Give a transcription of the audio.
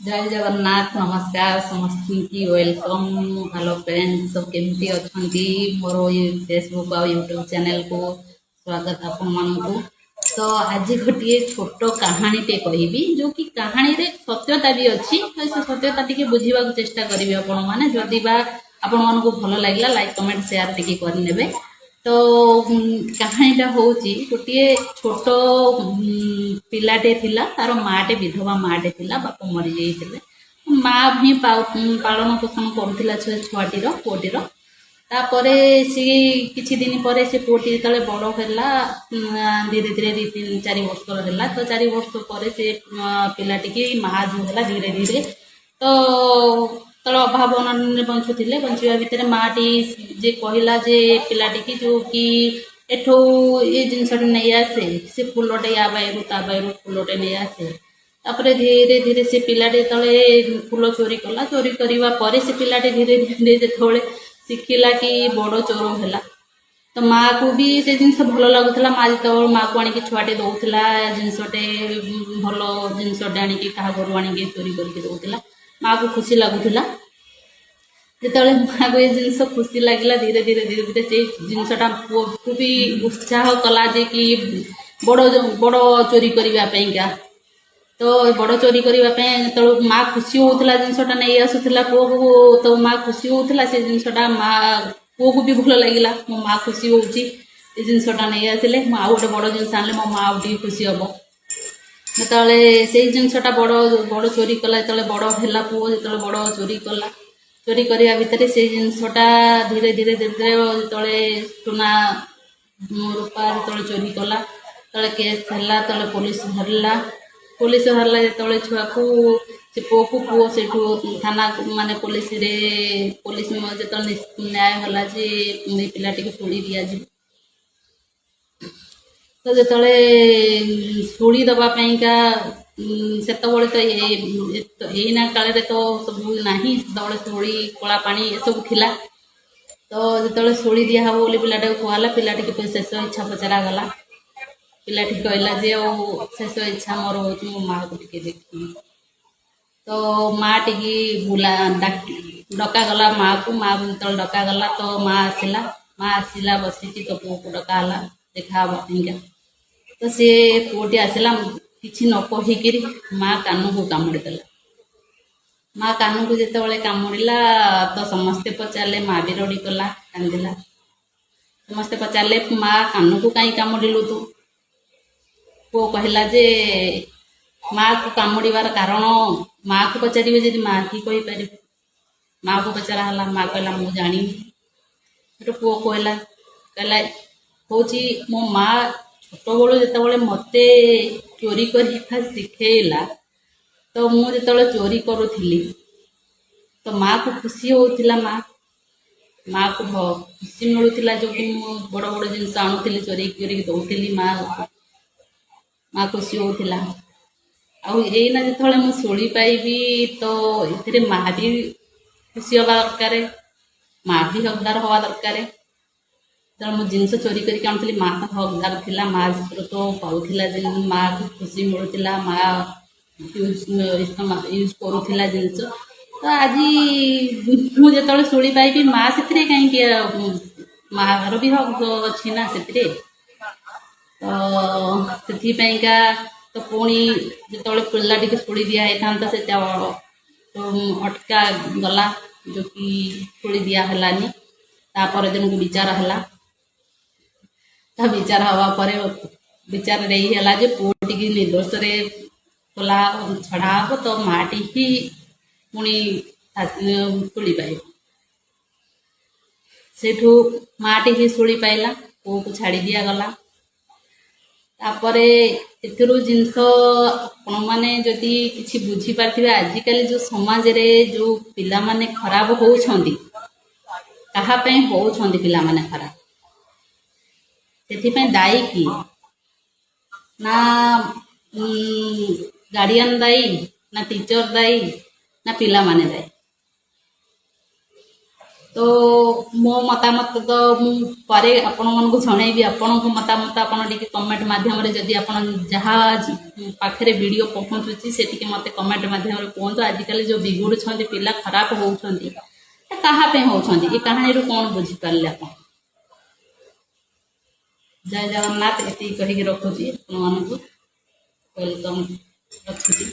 जय जगन्नाथ नमस्कार समस्त की वेलकम। हेलो फ्रेंड्स सब केमती अच्छी मोर फेसबुक और यूट्यूब चैनल को स्वागत आपण मानू। तो आज गोटे छोट कहानीटे कहबी जो कि कहानी रे सत्यता भी अच्छी तो से सत्यता टी बुझा चेष्टा करेंगे आपण मैंने जदि बा आपण मानक भल लगे लाइक कमेंट शेयर टी करने। तो कहानीटा हूँ गोटे छोट पिलाटे थिला तार माटे विधवा माटे थिला बापा मरी जाइए माँ भी पालन पोषण करुला छुआटीर पुओटीर तापर सी किछि दिन पर से पुओटी जो बड़ है धीरे धीरे 2-3-4 वर्ष है तो 4 वर्ष पर से पिलाटी माँ जो है धीरे धीरे तो तल अभाव अनटन बंचुले बंचा भितर माटी जे कहला जे पिलाटी जो कि एठो ये जिनसटी नहीं आसे से फुलटे या बैरु ता बैरु फुलटे नहीं आसे तापर धीरे धीरे से पिलाटे तले फुल चोरी कला चोरी करवा पर से पिलाटे धीरे धीरे जो शिखला कि बड़ चोर है तो माँ को भी से जिन भल लगुला माँ जो माँ को आणिक छुआटे दौला जिनसटे भल जिनसटे आणिक क्या घर आणिक चोरी करके दौला माँ को खुशी लगुला जो माँ को ये जिनस खुशी लगे धीरे धीरे धीरे धीरे से जिनसटा पुओ को भी उत्साह कला जे कि बड़ बड़ चोरी करने तो बड़ चोरी करने जो माँ खुशी होता जिनसटा नहीं आसूला पुओ को तो माँ खुशी होता से जिनसटा माँ पुओ को भी भल लगे मो माँ खुशी हो जिनसटा नहीं आसिले आउ गोटे बड़ जिनस आने मो माँ आगे खुशी हम जो से जिनसटा बड़ बड़ चोरी कला जो बड़ है पुओ जो बड़ चोरी कला चोरी करने भितर से जिनसटा धीरे धीरे धीरे धीरे जो सुना रूपा जो चोरी कला तो केस है तो पुलिस धरला जो छुआ को से पुओ को पुओ से थाना माने पुलिस जो न्याय होला जे पिलाटी को शुणी दि तो जो शुणी दवापाइका से तो यहीना काल तो सब ना से शुणी कला पानी ये सब थिला तो जो शुणी दिया हम बोली पिलाटा को कहला पिलाटी की शेष इच्छा पचरा गला पिलाटी कहला जे शेष इच्छा मोर हो मो माँ को टिके देखी तो माँ टी बुला डका गला माँ को जो डका गला तो माँ आसला बसी तो पुओ को डकाला देखा तो सी पुओटी आसला किसी न कहीकि माँ कान को कामुड़ीदेला माँ कान को जिते कामुड़ा तो समस्ते पचारे माँ भी रड़ी कला कांदिला समस्ते पचारे माँ कान को कहीं कामुड़िलु तू पुओ कहला जे माँ को कामुड़ार कारण माँ को पचारे जी माँ ही कहीपर माँ को पचरा है माँ कहला मु जानी पुओ कहला हूँ मो माँ छोट बड़ू जो मत चोरी करने शिखेला तो मुझे चोरी करुली तो माँ को खुशी होता माँ को खुशी मिलूला जो कि मुझे बड़ बड़ जिनस आणुली चोरी कर दौली माँ खुशी होता आईना जो मुझे शुणी पाइबी तो ये माँ भी खुशी हवा दरकार माँ भी हकदार हवा दरकार तो मुझे जिनस चोरी करके आणुली माँ तो हकदार थिला माँ तो पाला माँ को खुशी मिलूला माँ यूज करूला जिनस तो आज मुझे शुणी पाइबी माँ से कहीं माँ भी हक अच्छी ना से तो से तो पुणी जो पिला टी शुणी दिया था से अटका गला जो कि शुणी दिहलानी तापर दिन को विचार है तो विचार हवा पर विचार रही जो पुओटी निर्दोष खोला छड़ा हम तो माटी ही पुणी शुणी पाइब से माटी ही शुणी पाइला पुओ को छाड़ी दिया गला तापर जिनस आपण मैंने जदि किसी बुझी पारे आजिकल जो समाज रे जो पिला माने खराब होउछंदी कहापी होउछंदी पिला माने खराब से दायी कि ना गार्डियन दायी ना टीचर दायी ना पिला माने दायी तो मो मतामत तो मुझे आपण मानक जनइबी आपण मतामत आप कमेंट मध्यम जदि आप जहाँ पाखे वीडियो पहुँचुची से मत कमेंट मध्यम कहतु आजिकल जो बिगुड़ पिला खराब होती कहाँ होती ये कहानी कौन बुझीपारे आप जय जगन्नाथ ये कहीकि रखुची वेलकम रखुची।